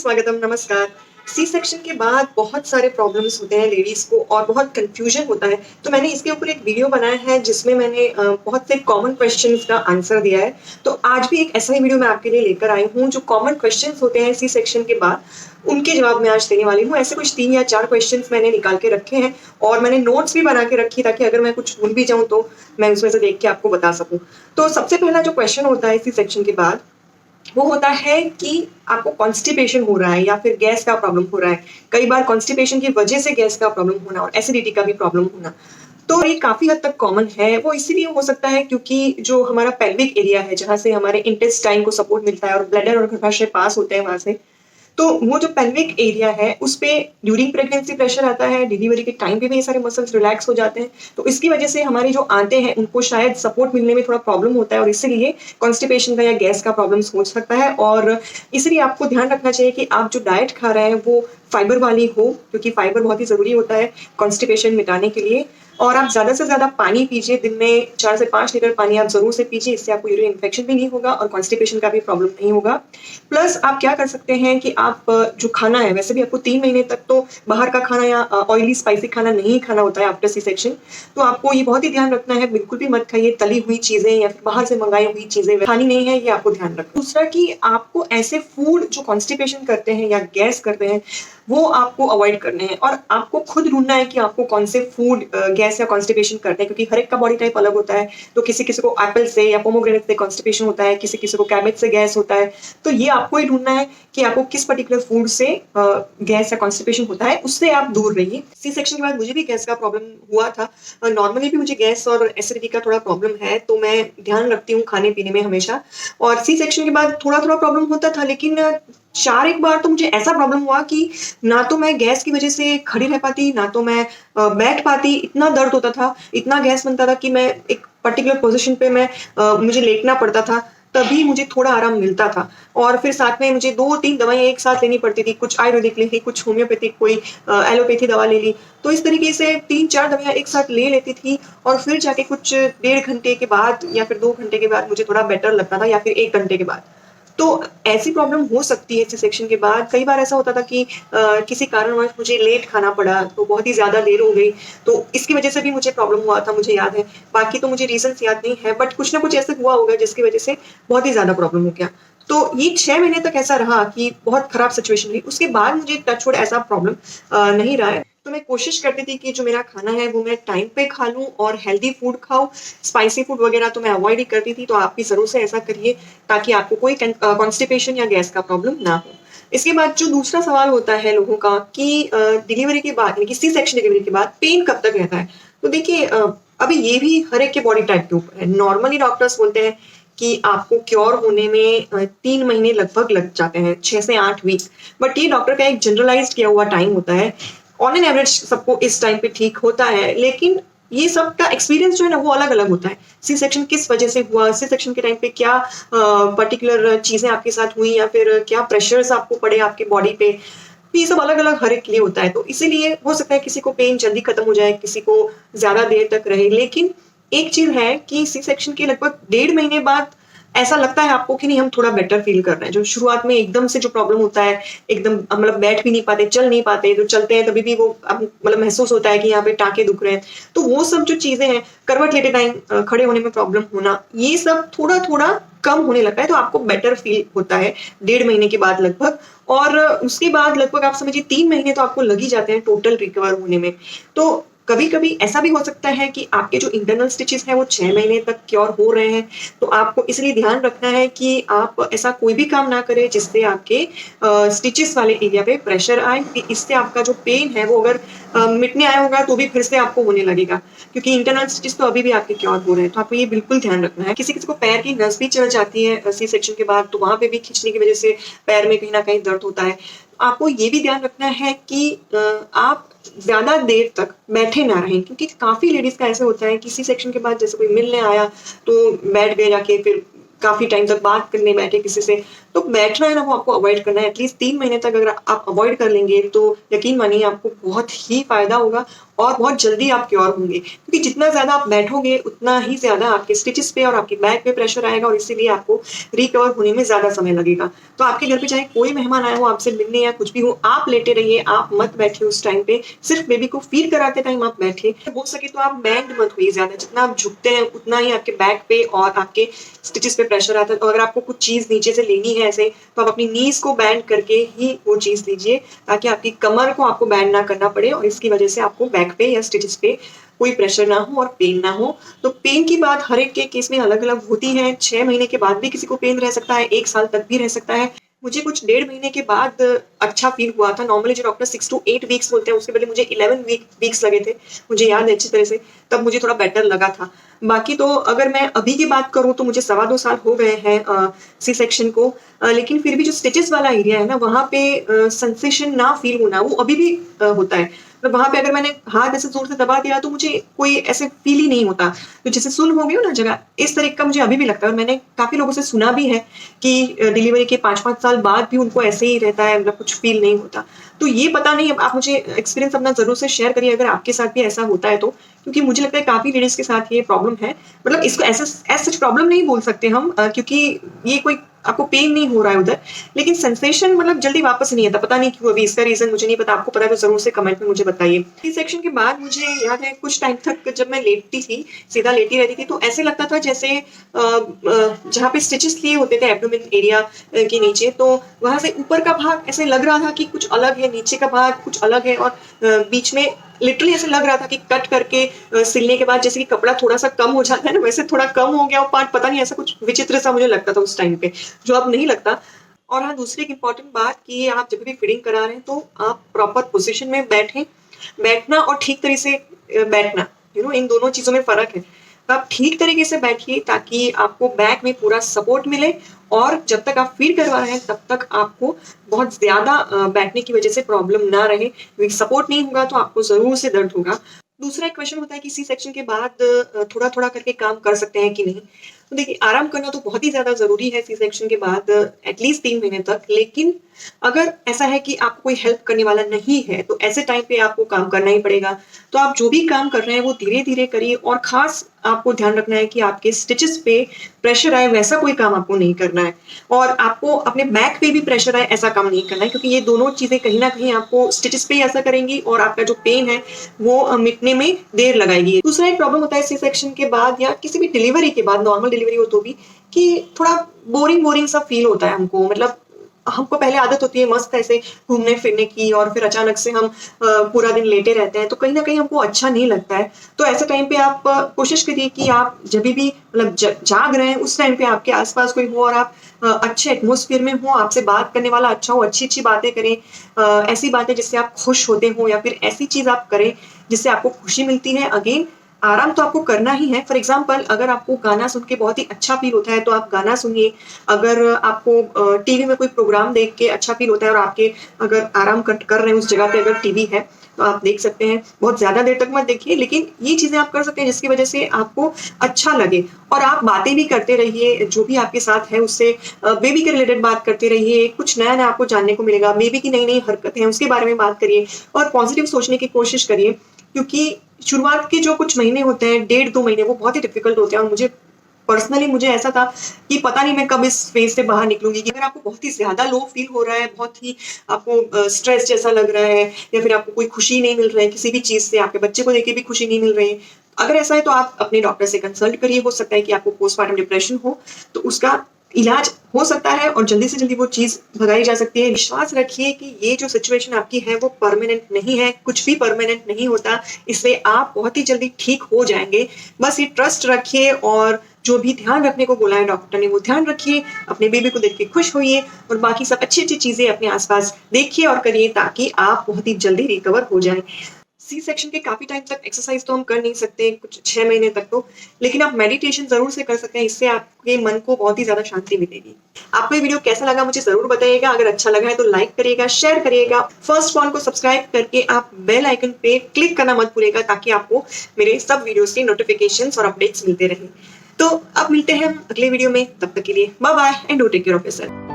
स्वागतम, नमस्कार। C section के बाद बहुत सारे प्रॉब्लम्स होते हैं लेडीज़ को और बहुत कन्फ्यूजन होता है। तो मैंने इसके ऊपर एक वीडियो बनाया है जिसमें मैंने बहुत से कॉमन क्वेश्चंस का आंसर दिया है। तो आज भी एक ऐसा ही वीडियो मैं आपके लिए लेकर आई हूँ जो कॉमन क्वेश्चंस होते हैं सी सेक्शन के बाद, उनके जवाब मैं आज देने वाली हूँ। ऐसे कुछ 3 या 4 क्वेश्चंस मैंने निकाल के रखे हैं और मैंने नोट्स भी बना के रखी ताकि अगर मैं कुछ भूल भी जाऊँ तो मैं उसमें से देख के आपको बता सकूँ। तो सबसे पहला जो क्वेश्चन होता है सी सेक्शन के बाद वो होता है कि आपको कॉन्स्टिपेशन हो रहा है या फिर गैस का प्रॉब्लम हो रहा है। कई बार कॉन्स्टिपेशन की वजह से गैस का प्रॉब्लम होना और एसिडिटी का भी प्रॉब्लम होना। तो ये काफ़ी हद तक कॉमन है। वो इसीलिए हो सकता है क्योंकि जो हमारा पेल्विक एरिया है, जहाँ से हमारे इंटेस्टाइन को सपोर्ट मिलता है और ब्लैडर और गर्भाशय पास होते हैं वहाँ से, तो वो जो पेल्विक एरिया है उस पे ड्यूरिंग प्रेगनेंसी प्रेशर आता है, डिलीवरी के टाइम पे भी ये सारे मसल्स रिलैक्स हो जाते हैं। तो इसकी वजह से हमारी जो आंतें हैं उनको शायद सपोर्ट मिलने में थोड़ा प्रॉब्लम होता है और इसीलिए कॉन्स्टिपेशन का या गैस का प्रॉब्लम्स हो सकता है। और इसलिए आपको ध्यान रखना चाहिए कि आप जो डाइट खा रहे हैं वो फाइबर वाली हो, क्योंकि फाइबर बहुत ही ज़रूरी होता है कॉन्स्टिपेशन मिटाने के लिए। और आप ज़्यादा से ज़्यादा पानी पीजिए, दिन में 4 से 5 लीटर पानी आप ज़रूर से पीजिए, इससे आपको यूरिन इन्फेक्शन भी नहीं होगा और कॉन्स्टिपेशन का भी प्रॉब्लम नहीं होगा। प्लस आप क्या कर सकते हैं कि आप जो खाना है, वैसे भी आपको 3 महीने तक तो बाहर का खाना या ऑयली स्पाइसी खाना नहीं खाना होता है आफ्टर सी सेक्शन। तो आपको ये बहुत ही ध्यान रखना है, बिल्कुल भी मत खाइए तली हुई चीज़ें या फिर बाहर से मंगाई हुई चीज़ें खानी नहीं है, ये आपको ध्यान रखना। दूसरा कि आपको ऐसे फूड जो कॉन्स्टिपेशन करते हैं या गैस करते हैं, वो आपको अवॉइड करने हैं और आपको खुद ढूँढना है कि आपको कौन से फूड गैस या कॉन्स्टिपेशन करते हैं, क्योंकि हर एक का बॉडी टाइप अलग होता है। तो किसी-किसी को एप्पल से या पोमेग्रेनेट से कॉन्स्टिपेशन होता है, किसी-किसी को कैबेज से गैस होता है। तो ये आपको ही ढूँढना है कि आपको किस पर्टिकुलर फूड से गैस या कॉन्स्टिपेशन होता है, उससे आप दूर रहिए। सी सेक्शन के बाद मुझे भी गैस का प्रॉब्लम हुआ था। नॉर्मली भी मुझे गैस और एसिडिटी का थोड़ा प्रॉब्लम है, तो मैं ध्यान रखती हूँ खाने-पीने में हमेशा। और सी सेक्शन के बाद थोड़ा-थोड़ा प्रॉब्लम होता था, लेकिन 4 एक बार तो मुझे ऐसा प्रॉब्लम हुआ कि ना तो मैं गैस की वज़ह से खड़ी रह पाती, ना तो मैं बैठ पाती। इतना दर्द होता था, इतना गैस बनता था कि मैं एक पर्टिकुलर पोज़ीशन पे मुझे लेटना पड़ता था, तभी मुझे थोड़ा आराम मिलता था। और फिर साथ में मुझे 2-3 दवाइयाँ एक साथ लेनी पड़ती थी, कुछ आयुर्वेदिक ले ली, कुछ होम्योपैथिक, कोई एलोपैथी दवा ले ली। तो इस तरीके से 3-4 दवाइयाँ एक साथ ले लेती थी और फिर जाके कुछ डेढ़ घंटे के बाद या फिर 2 घंटे के बाद मुझे थोड़ा बेटर लगता था या फिर 1 घंटे के बाद। तो ऐसी प्रॉब्लम हो सकती है सी सेक्शन के बाद। कई बार ऐसा होता था कि किसी कारणवश मुझे लेट खाना पड़ा, तो बहुत ही ज़्यादा देर हो गई, तो इसकी वज़ह से भी मुझे प्रॉब्लम हुआ था, मुझे याद है। बाकी तो मुझे रीज़न्स याद नहीं है, बट कुछ ना कुछ ऐसा हुआ होगा जिसकी वज़ह से बहुत ही ज़्यादा प्रॉब्लम हो गया। तो ये 6 महीने तक ऐसा रहा कि बहुत खराब सिचुएशन रही। उसके बाद मुझे टच वुड ऐसा प्रॉब्लम नहीं रहा है। तो मैं कोशिश करती थी कि जो मेरा खाना है वो मैं टाइम पे खा लूँ और हेल्दी फूड खाऊँ। स्पाइसी फूड वग़ैरह तो मैं अवॉइड ही करती थी, तो आप भी ज़रूर से ऐसा करिए ताकि आपको कोई कॉन्स्टिपेशन या गैस का प्रॉब्लम ना हो। इसके बाद जो दूसरा सवाल होता है लोगों का कि डिलीवरी के बाद यानी कि सी सेक्शन डिलीवरी के बाद पेन कब तक रहता है? तो देखिए अभी ये भी हर एक के बॉडी टाइप के ऊपर है। नॉर्मली डॉक्टर्स बोलते हैं कि आपको क्योर होने में 3 महीने लगभग लग जाते हैं, 6 से 8 वीक। बट ये डॉक्टर का एक जनरलाइज़्ड किया हुआ टाइम होता है। ऑन एन एवरेज सबको इस टाइम पे ठीक होता है, लेकिन ये सबका एक्सपीरियंस जो है ना वो अलग-अलग होता है। सी सेक्शन किस वजह से हुआ, सी सेक्शन के टाइम पे क्या पर्टिकुलर चीज़ें आपके साथ हुई या फिर क्या प्रेशर्स आपको पड़े आपके बॉडी पे, तो ये सब अलग-अलग हर एक के लिए होता है। तो इसीलिए हो सकता है किसी को पेन जल्दी खत्म हो जाए, किसी को ज़्यादा देर तक रहे। लेकिन एक चीज़ है कि सी सेक्शन के लगभग डेढ़ महीने बाद ऐसा लगता है आपको कि नहीं हम थोड़ा बेटर फ़ील कर रहे हैं। जो शुरुआत में एकदम से जो प्रॉब्लम होता है, एकदम मतलब बैठ भी नहीं पाते, चल नहीं पाते, तो चलते हैं तभी भी वो अब मतलब महसूस होता है कि यहाँ पे टाँके दुख रहे हैं। तो वो सब जो चीज़ें हैं, करवट लेते टाइम खड़े होने में प्रॉब्लम होना, ये सब थोड़ा-थोड़ा कम होने लगता है, तो आपको बेटर फ़ील होता है डेढ़ महीने के बाद लगभग। और उसके बाद लगभग आप समझिए 3 महीने तो आपको लग ही जाते हैं टोटल रिकवर होने में। तो कभी-कभी ऐसा भी हो सकता है कि आपके जो इंटरनल स्टिचेज़ हैं वो 6 महीने तक क्योर हो रहे हैं, तो आपको इसलिए ध्यान रखना है कि आप ऐसा कोई भी काम ना करें जिससे आपके स्टिचेज़ वाले एरिया पे प्रेशर आए, कि इससे आपका जो पेन है वो अगर मिटने आया होगा तो भी फिर से आपको होने लगेगा, क्योंकि इंटरनल स्टिचेज़ तो अभी भी आपके क्योर हो रहे हैं, तो आपको ये बिल्कुल ध्यान रखना है। किसी-किसी को पैर की नस भी चढ़ जाती है सी सेक्शन के बाद, तो वहाँ पे भी खींचने की वज़ह से पैर में कहीं न कहीं दर्द होता है। आपको ये भी ध्यान रखना है कि आप ज़्यादा देर तक बैठे ना रहें, क्योंकि काफ़ी लेडीज़ का ऐसा होता है कि सी सेक्शन के बाद जैसे कोई मिलने आया, तो बैठ गए जाके, फिर काफ़ी टाइम तक बात करने बैठे किसी से। तो बैठना है ना वो आपको अवॉइड करना है। एटलीस्ट 3 महीने तक अगर आप अवॉइड कर लेंगे तो यकीन मानिए आपको बहुत ही फ़ायदा होगा और बहुत जल्दी आप क्योर होंगे, क्योंकि जितना ज़्यादा आप बैठोगे उतना ही ज़्यादा आपके स्टिचेस पे और आपकी बैक पे प्रेशर आएगा और इसीलिए आपको रिकवर होने में ज़्यादा समय लगेगा। तो आपके घर पे चाहे कोई मेहमान आया हो आपसे मिलने या कुछ भी हो, आप लेटे रहिए, आप मत बैठिए उस टाइम पे, सिर्फ बेबी को फीड कराते टाइम आप बैठिए। हो सके तो आप बेंड मत होइए ज़्यादा, जितना आप झुकते हैं उतना ही आपके बैक पे और आपके स्टिचेस पे प्रेशर आता है। तो अगर आपको कुछ चीज़ नीचे से लेनी है ऐसे, तो आप अपनी नीज़ को बेंड करके ही वो चीज़ लीजिए, ताकि आपकी कमर को आपको बेंड ना करना पड़े और इसकी वजह से आपको बैक पे या स्टिचेस पे कोई प्रेशर ना हो और पेन ना हो। तो पेन की बात हर एक के केस में अलग-अलग होती है। 6 महीने के बाद भी किसी को पेन रह सकता है, 1 साल तक भी रह सकता है। मुझे कुछ डेढ़ महीने के बाद अच्छा फ़ील हुआ था। नॉर्मली जो डॉक्टर 6 टू 8 वीक्स बोलते हैं, उसके बदले मुझे 11 वीक्स लगे थे। मुझे याद है अच्छी तरह से, तब मुझे थोड़ा बेटर लगा था। बाकी तो अगर मैं अभी की बात करूँ तो मुझे सवा 2 साल हो गए हैं सी सेक्शन को, लेकिन फिर भी जो स्टिचेस वाला एरिया है ना, वहाँ पे सेंसेशन ना फ़ील होना, वो अभी भी होता है। तो वहाँ पे अगर मैंने हाथ ऐसे ज़ोर से दबा दिया तो मुझे कोई ऐसे फ़ील ही नहीं होता। तो जैसे सुन्न हो गई हो ना जगह, इस तरह का मुझे अभी भी लगता है और मैंने काफ़ी लोगों से सुना भी है कि डिलीवरी के 5-5 साल बाद भी उनको ऐसे ही रहता है, मतलब कुछ फ़ील नहीं होता। तो ये पता नहीं, अब आप मुझे एक्सपीरियंस अपना ज़रूर से शेयर करिए अगर आपके साथ भी ऐसा होता है तो, क्योंकि मुझे लगता है काफ़ी लेडीज़ के साथ ये प्रॉब्लम है। मतलब इसको ऐसा एज़ सच प्रॉब्लम नहीं बोल सकते हम, क्योंकि ये कोई आपको पेन नहीं हो रहा है उधर, लेकिन सेंसेशन मतलब जल्दी वापस नहीं आता, पता नहीं क्यों, अभी इसका रीज़न मुझे नहीं पता, आपको पता है तो ज़रूर से कमेंट में मुझे बताइए। सी सेक्शन के बाद मुझे याद है कुछ टाइम तक जब मैं लेटती थी, सीधा लेटी रहती थी, तो ऐसे लगता था जैसे जहाँ पे स्टिचेस लिए होते थे एब्डोमेन एरिया के नीचे, तो वहाँ से ऊपर का भाग ऐसे लग रहा था कि कुछ अलग है, नीचे का भाग कुछ अलग है और बीच में लिटरली ऐसे लग रहा था कि कट करके सिलने के बाद जैसे कि कपड़ा थोड़ा-सा कम हो जाता है ना, वैसे थोड़ा कम हो गया वो पार्ट, पता नहीं ऐसा कुछ विचित्र सा मुझे लगता था उस टाइम पे, जो अब नहीं लगता। और हाँ, दूसरी एक इम्पोर्टेंट बात कि आप जब भी फीडिंग करा रहे हैं तो आप प्रॉपर पोज़ीशन में बैठें। बैठना और ठीक तरह से बैठना, इन दोनों चीज़ों में फ़र्क है। तो आप ठीक तरीके से बैठिए ताकि आपको बैक में पूरा सपोर्ट मिले और जब तक आप फीड करवा रहे हैं तब तक आपको बहुत ज़्यादा बैठने की वज़ह से प्रॉब्लम ना रहे। क्योंकि सपोर्ट नहीं होगा तो आपको ज़रूर से दर्द होगा। दूसरा एक क्वेश्चन होता है कि सी सेक्शन के बाद थोड़ा-थोड़ा करके काम कर सकते हैं कि नहीं? तो देखिए, आराम करना तो बहुत ही ज़्यादा ज़रूरी है सी सेक्शन के बाद एटलीस्ट 3 महीने तक। लेकिन अगर ऐसा है कि आपको कोई हेल्प करने वाला नहीं है, तो ऐसे टाइम पे आपको काम करना ही पड़ेगा। तो आप जो भी काम कर रहे हैं वो धीरे-धीरे करिए और ख़ास आपको ध्यान रखना है कि आपके स्टिचेस पे प्रेशर आए वैसा कोई काम आपको नहीं करना है। और आपको अपने बैक पे भी प्रेशर आए ऐसा काम नहीं करना है, क्योंकि ये दोनों चीज़ें कहीं न कहीं आपको स्टिचेस पे ही असर करेंगी और आपका जो पेन है वो मिटने में देर लगाएगी। दूसरा एक प्रॉब्लम होता है सी सेक्शन के बाद या किसी भी डिलीवरी के बाद, नॉर्मल डिलीवरी हो तो भी, कि थोड़ा बोरिंग-बोरिंग सा फ़ील होता है हमको। मतलब हमको पहले आदत होती है मस्त ऐसे घूमने-फिरने की और फिर अचानक से हम पूरा दिन लेटे रहते हैं, तो कहीं न कहीं हमको अच्छा नहीं लगता है। तो ऐसे टाइम पे आप कोशिश करिए कि आप जभी भी मतलब जाग रहे हैं उस टाइम पे आपके आस-पास कोई हो और आप अच्छे एटमॉस्फेयर में हो, आपसे बात करने वाला अच्छा हो, अच्छी-अच्छी बातें करें। ऐसी बातें जिससे आप खुश होते हो या फिर ऐसी चीज़ आप करें जिससे आपको खुशी मिलती है। अगेन, आराम तो आपको करना ही है। फॉर एग्ज़ाम्पल, अगर आपको गाना सुन के बहुत ही अच्छा फ़ील होता है तो आप गाना सुनिए। अगर आपको टीवी में कोई प्रोग्राम देख के अच्छा फ़ील होता है और आपके अगर आराम कर रहे हैं उस जगह पे अगर टीवी है, तो आप देख सकते हैं। बहुत ज़्यादा देर तक मत देखिए, लेकिन ये चीज़ें आप कर सकते हैं जिसकी वज़ह से आपको अच्छा लगे और आप बातें भी करते रहिए, जो भी आपके साथ है उससे बेबी के रिलेटेड बात करते रहिए। कुछ नया-नया आपको जानने को मिलेगा। बेबी की नई-नई हरकतें हैं, उसके बारे में बात करिए और पॉज़िटिव सोचने की कोशिश करिए, क्योंकि शुरुआत के जो कुछ महीने होते हैं, डेढ़ 2 महीने, वो बहुत ही डिफ़िकल्ट होते हैं और मुझे ऐसा था कि पता नहीं मैं कब इस फ़ेज़ से बाहर निकलूँगी। कि अगर आपको बहुत ही ज़्यादा लो फ़ील हो रहा है, बहुत ही आपको स्ट्रेस जैसा लग रहा है या फिर आपको कोई खुशी नहीं मिल रहा है किसी भी चीज़ से, आपके बच्चे को देख के भी खुशी नहीं मिल रही है। अगर ऐसा है तो आप अपने डॉक्टर से कंसल्ट करिए, हो सकता है कि आपको पोस्टपार्टम डिप्रेशन हो, तो उसका इलाज हो सकता है और जल्दी से जल्दी वो चीज़ भगाई जा सकती है। विश्वास रखिए कि ये जो सिचुएशन आपकी है वो परमानेंट नहीं है, कुछ भी परमानेंट नहीं होता, इसलिए आप बहुत ही जल्दी ठीक हो जाएँगे। बस ये ट्रस्ट रखिए और जो भी ध्यान रखने को बोला है डॉक्टर ने वो ध्यान रखिए, अपने बेबी को देख के खुश होइए और बाकी सब अच्छी-अच्छी चीज़ें अपने आस-पास देखिए और करिए ताकि आप बहुत ही जल्दी रिकवर हो जाएँ। सी सेक्शन के काफ़ी टाइम तक एक्सरसाइज़ तो हम कर नहीं सकते, कुछ 6 महीने तक तो, लेकिन आप मेडिटेशन ज़रूर से कर सकते हैं, इससे आपके मन को बहुत ही ज़्यादा शांति मिलेगी। आपको ये वीडियो कैसा लगा मुझे ज़रूर बताइएगा, अगर अच्छा लगा है तो लाइक करिएगा, शेयर करिएगा, फर्स्ट वन को सब्सक्राइब करके आप बेल आइकन पे क्लिक करना मत भूलिएगा ताकि आपको मेरे सब वीडियोज़ की नोटिफ़िकेशंस और अपडेट्स मिलते रहें। तो अब मिलते हैं हम अगले वीडियो में, तब तक के लिए bye bye and do take care of yourself.